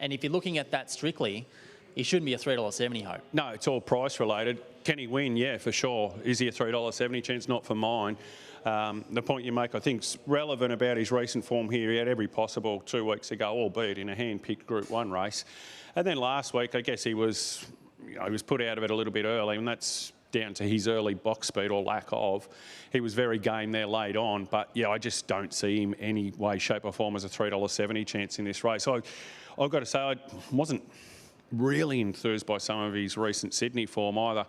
And if you're looking at that strictly, he shouldn't be a $3.70 hope. No, it's all price related. Can he win? Yeah, for sure. Is he a $3.70 chance? Not for mine. The point you make, I think, is relevant about his recent form here. He had every possible 2 weeks ago, albeit in a hand-picked Group 1 race. And then last week, I guess he was put out of it a little bit early, and that's down to his early box speed or lack of. He was very game there late on, but yeah, I just don't see him any way, shape or form as a $3.70 chance in this race. So I've got to say I wasn't really enthused by some of his recent Sydney form either.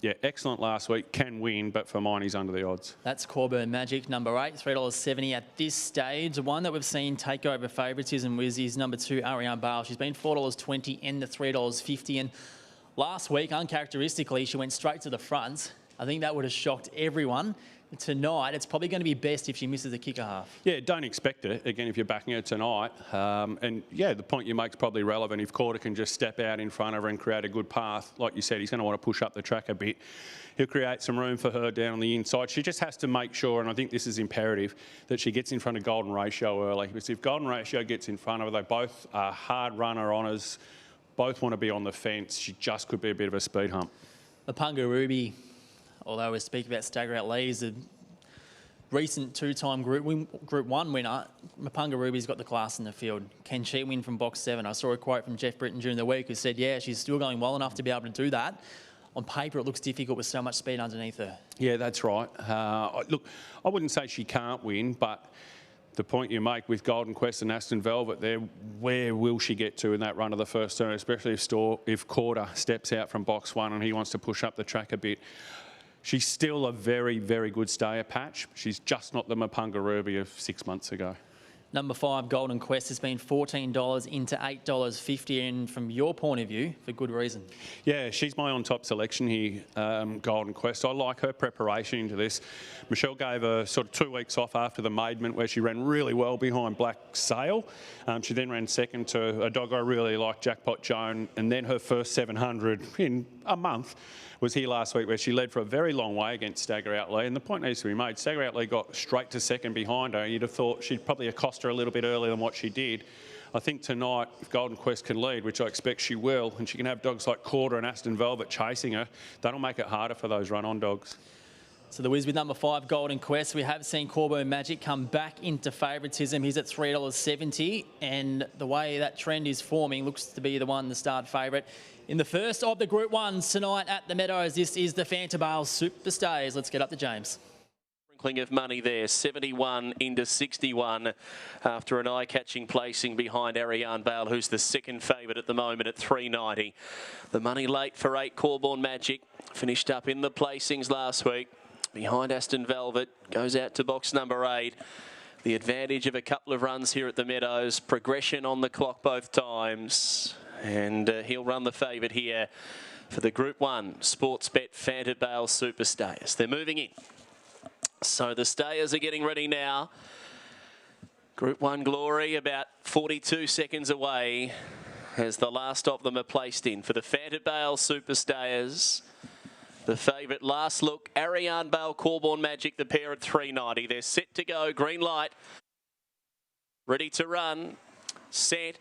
Yeah, excellent last week, can win, but for mine he's under the odds. That's Corburn Magic, number 8, $3.70 at this stage. The one that we've seen take over favouritism was his number 2, Ariane Bale. She's been $4.20 and the $3.50, and last week, uncharacteristically, she went straight to the front. I think that would have shocked everyone. Tonight, it's probably going to be best if she misses the kicker half. Yeah, don't expect it, again, if you're backing her tonight. And, yeah, the point you make is probably relevant. If Corder can just step out in front of her and create a good path, like you said, he's going to want to push up the track a bit. He'll create some room for her down on the inside. She just has to make sure, and I think this is imperative, that she gets in front of Golden Ratio early. Because if Golden Ratio gets in front of her, they both are hard runner honours, both want to be on the fence. She just could be a bit of a speed hump. Mapunga Ruby, although we speak about stagger out leads, the recent 2-time Group 1 winner, Mapunga Ruby's got the class in the field. Can she win from box 7? I saw a quote from Jeff Britton during the week who said, yeah, she's still going well enough to be able to do that. On paper, it looks difficult with so much speed underneath her. Yeah, that's right. Look, I wouldn't say she can't win, but the point you make with Golden Quest and Aston Velvet there, where will she get to in that run of the first turn, especially if Corder steps out from box 1 and he wants to push up the track a bit. She's still a very, very good stayer patch. She's just not the Mapunga Ruby of 6 months ago. Number 5, Golden Quest, has been $14 into $8.50, and from your point of view, for good reason. Yeah, she's my on-top selection here, Golden Quest. I like her preparation into this. Michelle gave her sort of 2 weeks off after the maidment where she ran really well behind Black Sail. She then ran second to a dog I really like, Jackpot Joan, and then her first 700 in a month was here last week, where she led for a very long way against Stagger Out Lee. And the point needs to be made, Stagger Out Lee got straight to second behind her. You'd have thought she'd probably accost her a little bit earlier than what she did. I think tonight, if Golden Quest can lead, which I expect she will, and she can have dogs like Corder and Aston Velvet chasing her, that'll make it harder for those run-on dogs. So the whiz with number 5, Golden Quest. We have seen Corburn Magic come back into favouritism. He's at $3.70, and the way that trend is forming looks to be the one, the start favourite. In the first of the Group 1s tonight at the Meadows, this is the Fantabale Superstars. Let's get up to James. Sprinkling of money there, 71 into 61 after an eye-catching placing behind Ariane Bale, who's the second favourite at the moment at $3.90. The money late for 8, Corburn Magic, finished up in the placings last week. Behind Aston Velvet, goes out to box number 8. The advantage of a couple of runs here at the Meadows. Progression on the clock both times. And he'll run the favourite here for the Group 1 Sportsbet Fantabale Superstars. They're moving in. So the stayers are getting ready now. Group 1 Glory about 42 seconds away as the last of them are placed in for the Fantabale Superstars. The favourite last look, Ariane Bale, Corburn Magic, the pair at $3.90. They're set to go, green light. Ready to run, set.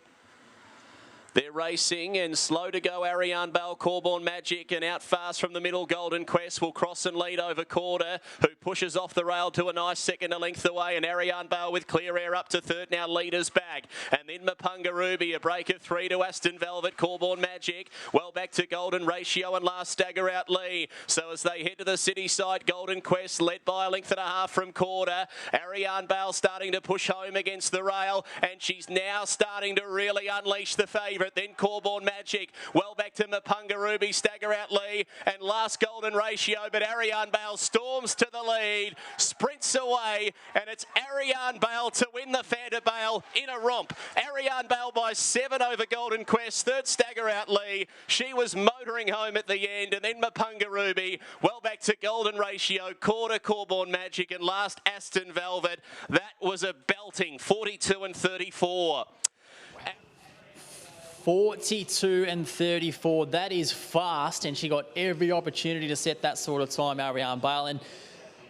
They're racing and slow to go, Ariane Bale, Corburn Magic, and out fast from the middle, Golden Quest will cross and lead over Corder, who pushes off the rail to a nice second a length away, and Ariane Bale with clear air up to third, now leaders back. And then Mapunga Ruby, a break of 3 to Aston Velvet, Corburn Magic, well back to Golden Ratio and last Stagger Out Lee. So as they head to the city side, Golden Quest led by a length and a half from Corder. Ariane Bale starting to push home against the rail, and she's now starting to really unleash the favourite. Then Corburn Magic, well back to Mapunga Ruby, Stagger Out Lee, and last Golden Ratio, but Ariane Bale storms to the lead, sprints away, and it's Ariane Bale to win the Fantabale in a romp. Ariane Bale by 7 over Golden Quest, third Stagger Out Lee. She was motoring home at the end, and then Mapunga Ruby, well back to Golden Ratio, Corder, Corburn Magic, and last Aston Velvet. That was a belting, 42 and 34. 42 and 34. That is fast, and she got every opportunity to set that sort of time, Ariane Bale. And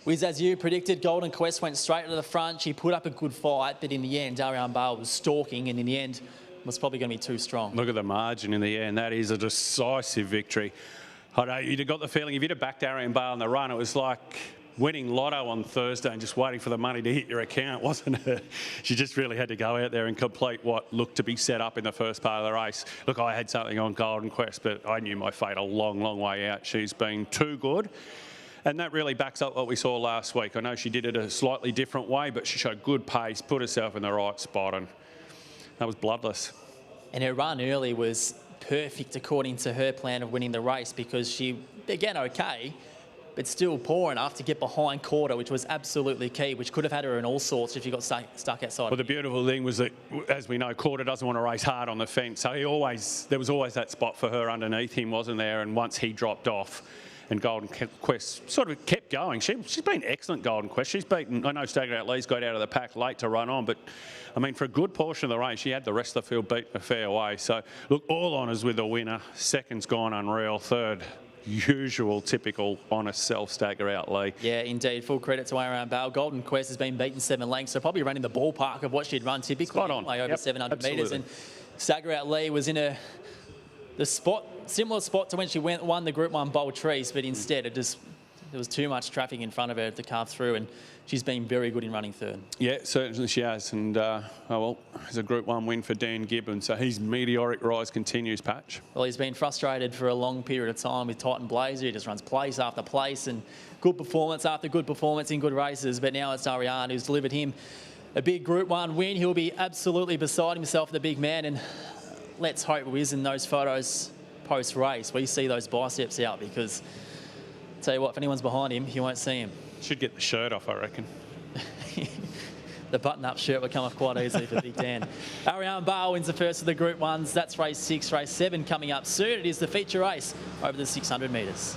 Wiz, as you predicted, Golden Quest went straight to the front. She put up a good fight, but in the end, Ariane Bale was stalking, and in the end, was probably going to be too strong. Look at the margin in the end. That is a decisive victory. I know you'd have got the feeling if you'd have backed Ariane Bale in the run, it was like winning lotto on Thursday and just waiting for the money to hit your account, wasn't it? She just really had to go out there and complete what looked to be set up in the first part of the race. Look, I had something on Golden Quest, but I knew my fate a long, long way out. She's been too good. And that really backs up what we saw last week. I know she did it a slightly different way, but she showed good pace, put herself in the right spot, and that was bloodless. And her run early was perfect according to her plan of winning the race, because she, again, okay, but still poor enough to get behind Quarter, which was absolutely key, which could have had her in all sorts if she got stuck outside. Well, the beautiful thing was that, as we know, Quarter doesn't want to race hard on the fence, so there was always that spot for her underneath him, wasn't there? And once he dropped off, and Golden Quest sort of kept going. She's been excellent, Golden Quest. She's beaten, I know Stagger Out Lee's got out of the pack late to run on, but I mean, for a good portion of the race, she had the rest of the field beaten a fair way. So, look, all honours with the winner. Second's gone unreal. Third, usual, typical, honest self Stagger Out Lee. Yeah, indeed. Full credit to Ariane Bale. Golden Quest has been beaten 7 lengths, so probably running the ballpark of what she'd run typically. Spot on. Over Yep, 700 absolutely. metres. And Stagger Out Lee was in the similar spot to when she won the Group 1 Bold Trees, but instead there was too much traffic in front of her to carve through, and she's been very good in running third. Yeah, certainly she has. And, oh well, it's a Group 1 win for Dan Gibbon, so his meteoric rise continues, Patch. Well, he's been frustrated for a long period of time with Titan Blazer. He just runs place after place and good performance after good performance in good races, but now it's Ariane who's delivered him a big Group 1 win. He'll be absolutely beside himself, the big man, and let's hope Wiz in those photos post-race we see those biceps out, because I'll tell you what, if anyone's behind him, you won't see him. Should get the shirt off, I reckon. The button-up shirt will come off quite easily for Big Dan. Ariane Bale wins the first of the Group 1s. That's race 6. Race 7 coming up soon. It is the feature race over the 600 metres.